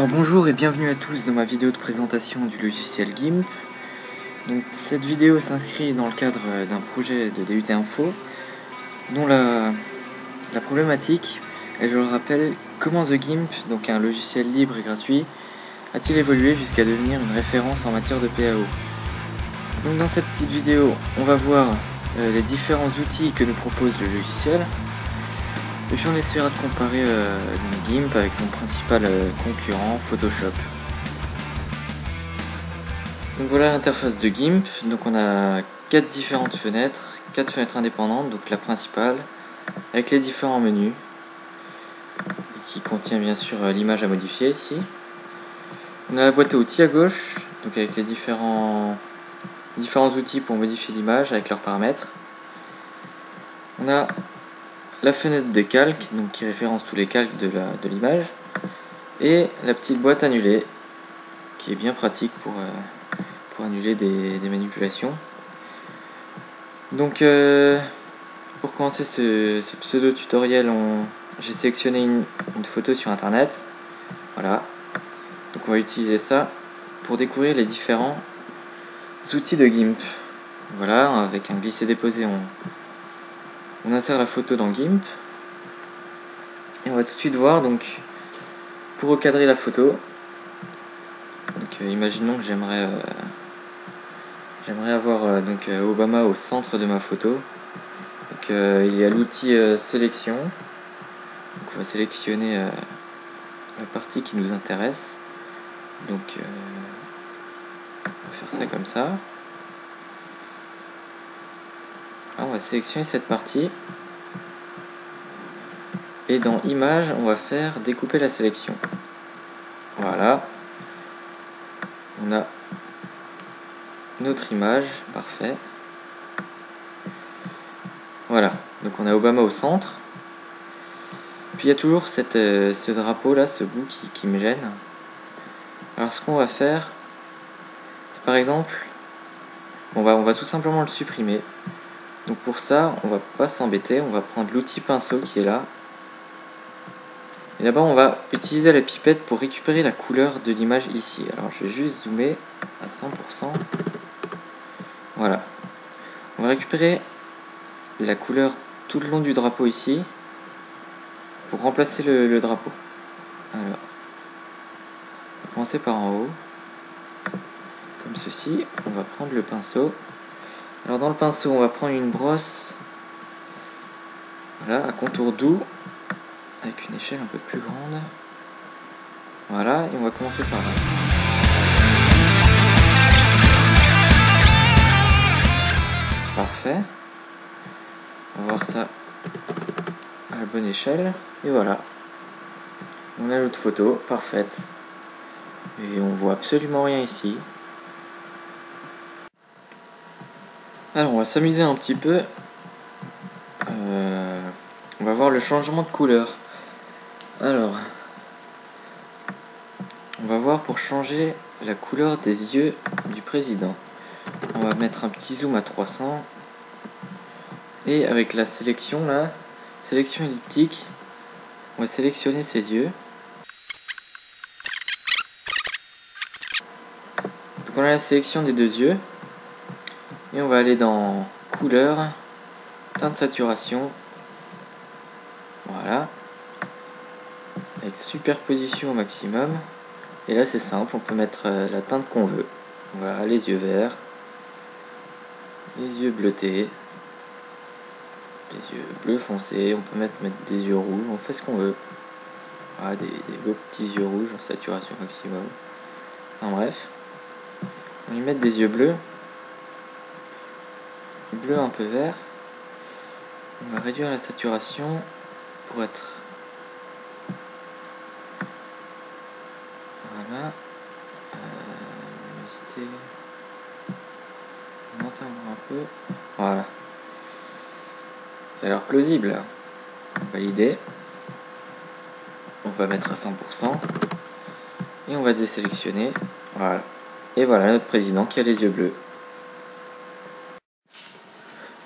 Alors bonjour et bienvenue à tous dans ma vidéo de présentation du logiciel GIMP. Donc, cette vidéo s'inscrit dans le cadre d'un projet de DUT Info dont la problématique est, je le rappelle, comment The GIMP, donc un logiciel libre et gratuit, a-t-il évolué jusqu'à devenir une référence en matière de PAO. Donc dans cette petite vidéo, on va voir les différents outils que nous propose le logiciel. Et puis on essaiera de comparer GIMP avec son principal concurrent, Photoshop. Donc voilà l'interface de GIMP. Donc on a 4 différentes fenêtres, 4 fenêtres indépendantes, donc la principale, avec les différents menus, qui contient bien sûr l'image à modifier ici. On a la boîte à outils à gauche, donc avec les différents outils pour modifier l'image avec leurs paramètres. On a la fenêtre des calques, donc qui référence tous les calques de l'image, et la petite boîte annulée, qui est bien pratique pour annuler des manipulations. Donc pour commencer ce pseudo tutoriel, j'ai sélectionné une photo sur internet. Voilà, donc on va utiliser ça pour découvrir les différents outils de GIMP. Voilà, avec un glisser-déposer, on insère la photo dans GIMP et on va tout de suite voir. Donc pour recadrer la photo, donc imaginons que j'aimerais avoir Obama au centre de ma photo. Donc il y a l'outil sélection. Donc on va sélectionner la partie qui nous intéresse. Donc on va faire ça comme ça. Là, on va sélectionner cette partie. Et dans image, on va faire découper la sélection. Voilà. On a notre image, parfait. Voilà, donc on a Obama au centre. Puis il y a toujours ce drapeau là, ce bout qui me gêne. Alors ce qu'on va faire, c'est par exemple, on va tout simplement le supprimer. Donc pour ça, on va pas s'embêter, on va prendre l'outil pinceau qui est là. Et là-bas, on va utiliser la pipette pour récupérer la couleur de l'image ici. Alors je vais juste zoomer à 100%. Voilà. On va récupérer la couleur tout le long du drapeau ici pour remplacer le drapeau. Alors, on va commencer par en haut, comme ceci. On va prendre le pinceau. Alors dans le pinceau, on va prendre une brosse, voilà, à contour doux, avec une échelle un peu plus grande. Voilà, et on va commencer par là. Parfait. On va voir ça à la bonne échelle. Et voilà. On a l'autre photo, parfaite. Et on voit absolument rien ici. Alors on va s'amuser un petit peu. On va voir le changement de couleur. Alors, on va voir pour changer la couleur des yeux du président. On va mettre un petit zoom à 300. Et avec la sélection là, sélection elliptique, on va sélectionner ses yeux. Donc on a la sélection des deux yeux. Et on va aller dans couleur, teinte saturation. Voilà. Avec superposition au maximum. Et là c'est simple, on peut mettre la teinte qu'on veut. Voilà, les yeux verts, les yeux bleutés, les yeux bleu foncé, on peut mettre des yeux rouges, on fait ce qu'on veut. Voilà, des beaux petits yeux rouges en saturation maximum. Enfin bref. On va y mettre des yeux bleus. Bleu un peu vert. On va réduire la saturation pour être... Voilà. On monte un peu. Voilà. Ça a l'air plausible. Valider. On va mettre à 100%. Et on va désélectionner. Voilà. Et voilà notre président qui a les yeux bleus.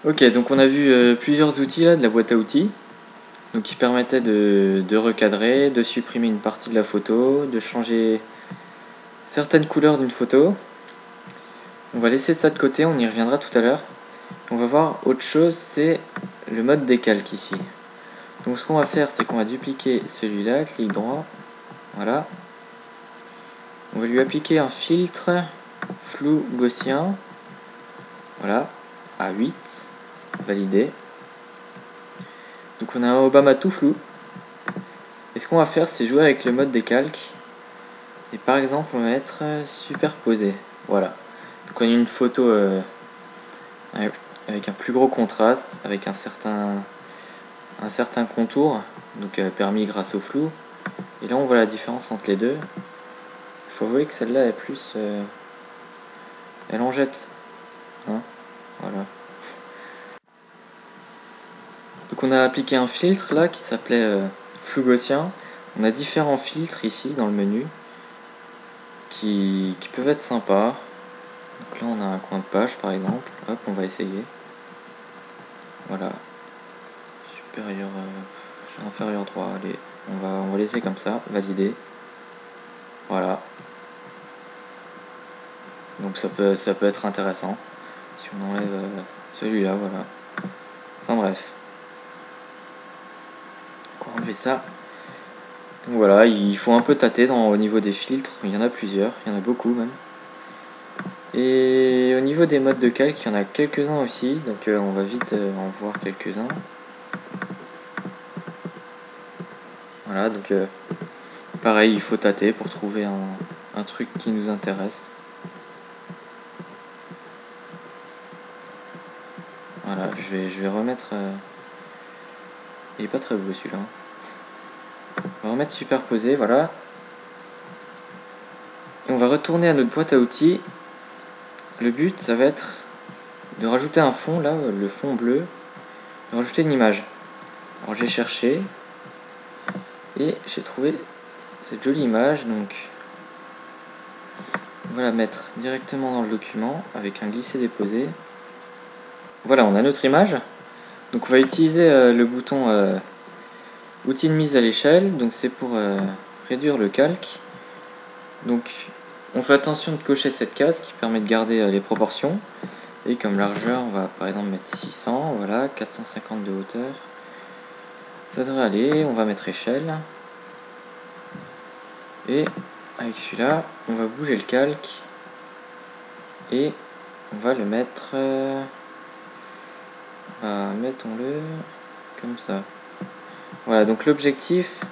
Ok, donc on a vu plusieurs outils là de la boîte à outils. donc qui permettait de recadrer, de supprimer une partie de la photo, de changer certaines couleurs d'une photo. On va laisser ça de côté, on y reviendra tout à l'heure. On va voir autre chose, c'est le mode décalque ici. Donc ce qu'on va faire, c'est qu'on va dupliquer celui-là, clic droit, voilà. On va lui appliquer un filtre flou gaussien, voilà, à 8, validé. Donc on a un Obama tout flou. Et ce qu'on va faire, c'est jouer avec le mode décalque. Et par exemple, on va mettre superposé, voilà. Donc on a une photo avec un plus gros contraste, avec un certain contour, donc permis grâce au flou. Et là on voit la différence entre les deux. Il faut avouer que celle-là est plus... elle en jette. Hein, voilà. Donc on a appliqué un filtre là qui s'appelait flou gaussien. On a différents filtres ici dans le menu qui peuvent être sympas. Donc là on a un coin de page par exemple. Hop, on va essayer. Voilà. Supérieur, inférieur droit. Allez, on va laisser comme ça. Valider. Voilà. Donc ça peut être intéressant. Si on enlève celui-là, voilà. Enfin bref. On va enlever ça. Donc voilà, il faut un peu tâter au niveau des filtres. Il y en a plusieurs, il y en a beaucoup même. Et au niveau des modes de calque, il y en a quelques-uns aussi. Donc on va vite en voir quelques-uns. Voilà, donc pareil, il faut tâter pour trouver un truc qui nous intéresse. Voilà, je vais remettre... il est pas très beau celui-là. On va remettre superposé, voilà. Et on va retourner à notre boîte à outils. Le but, ça va être de rajouter un fond, là, le fond bleu. De rajouter une image. Alors j'ai cherché. Et j'ai trouvé cette jolie image, donc on va la mettre directement dans le document avec un glisser-déposer. Voilà, on a notre image. Donc on va utiliser le bouton outils de mise à l'échelle, donc c'est pour réduire le calque. Donc on fait attention de cocher cette case qui permet de garder les proportions. Et comme largeur, on va par exemple mettre 600, voilà, 450 de hauteur. Ça devrait aller, on va mettre échelle. Et avec celui-là, on va bouger le calque. Et on va le mettre... mettons-le comme ça. Voilà, donc l'objectif,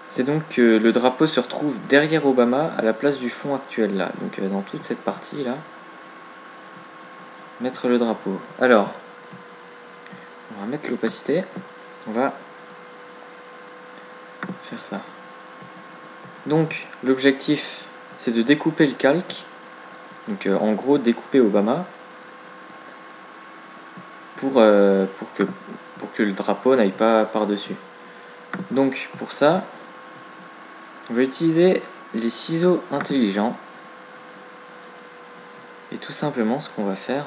c'est donc que le drapeau se retrouve derrière Obama à la place du fond actuel là. Donc dans toute cette partie là, mettre le drapeau. Alors, on va mettre l'opacité. On va faire ça. Donc l'objectif, c'est de découper le calque. Donc en gros, découper Obama pour que le drapeau n'aille pas par-dessus. Donc pour ça, on va utiliser les ciseaux intelligents. Et tout simplement, ce qu'on va faire,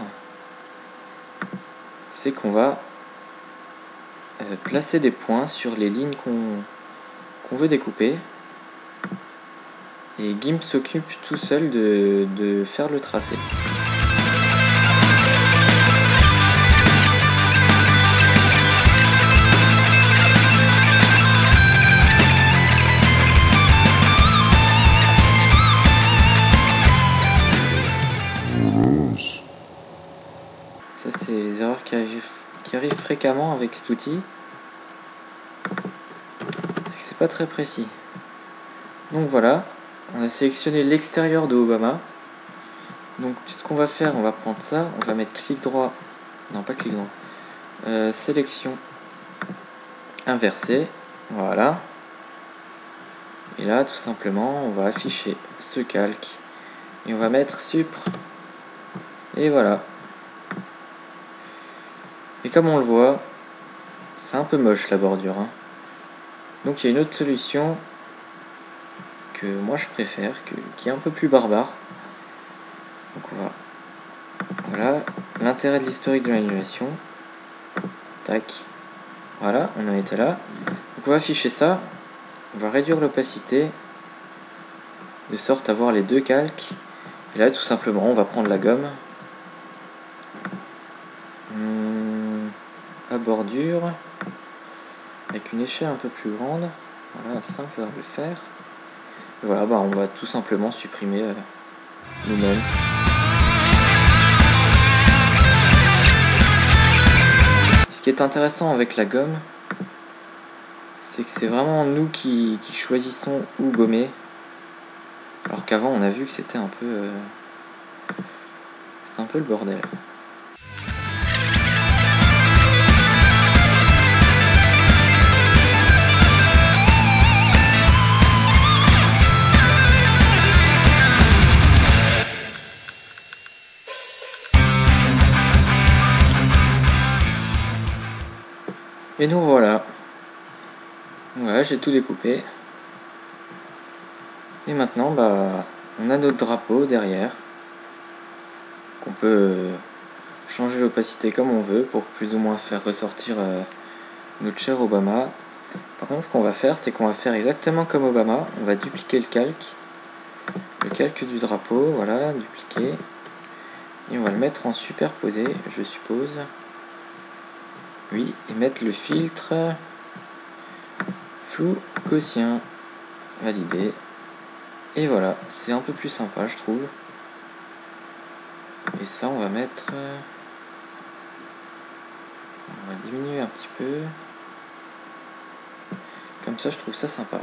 c'est qu'on va placer des points sur les lignes qu'on veut découper. Et GIMP s'occupe tout seul de faire le tracé. Ça, c'est les erreurs qui arrivent fréquemment avec cet outil. C'est que c'est pas très précis. Donc voilà, on a sélectionné l'extérieur de Obama. Donc ce qu'on va faire, on va prendre ça, on va mettre clic droit, non pas clic droit, sélection inversée, voilà. Et là, tout simplement, on va afficher ce calque et on va mettre supr. Et voilà. Et comme on le voit, c'est un peu moche la bordure. Hein. Donc il y a une autre solution que moi je préfère, qui est un peu plus barbare. Donc on va... Voilà, l'intérêt de l'historique de l'annulation. Tac. Voilà, on en était là. Donc on va afficher ça. On va réduire l'opacité de sorte à voir les deux calques. Et là, tout simplement, on va prendre la gomme à bordure avec une échelle un peu plus grande. Voilà, à 5, ça va le faire. Et voilà, bah, on va tout simplement supprimer nous-mêmes. Ce qui est intéressant avec la gomme, c'est que c'est vraiment nous qui choisissons où gommer. Alors qu'avant, on a vu que c'était un peu le bordel. Et nous voilà. Voilà, j'ai tout découpé. Et maintenant, bah, on a notre drapeau derrière. Qu'on peut changer l'opacité comme on veut pour plus ou moins faire ressortir notre cher Obama. Par contre, ce qu'on va faire, c'est qu'on va faire exactement comme Obama. On va dupliquer le calque du drapeau, voilà, dupliquer. Et on va le mettre en superposé, je suppose. Oui, et mettre le filtre flou gaussien. Validé. Et voilà, c'est un peu plus sympa, je trouve. Et ça, on va mettre... on va diminuer un petit peu. Comme ça, je trouve ça sympa.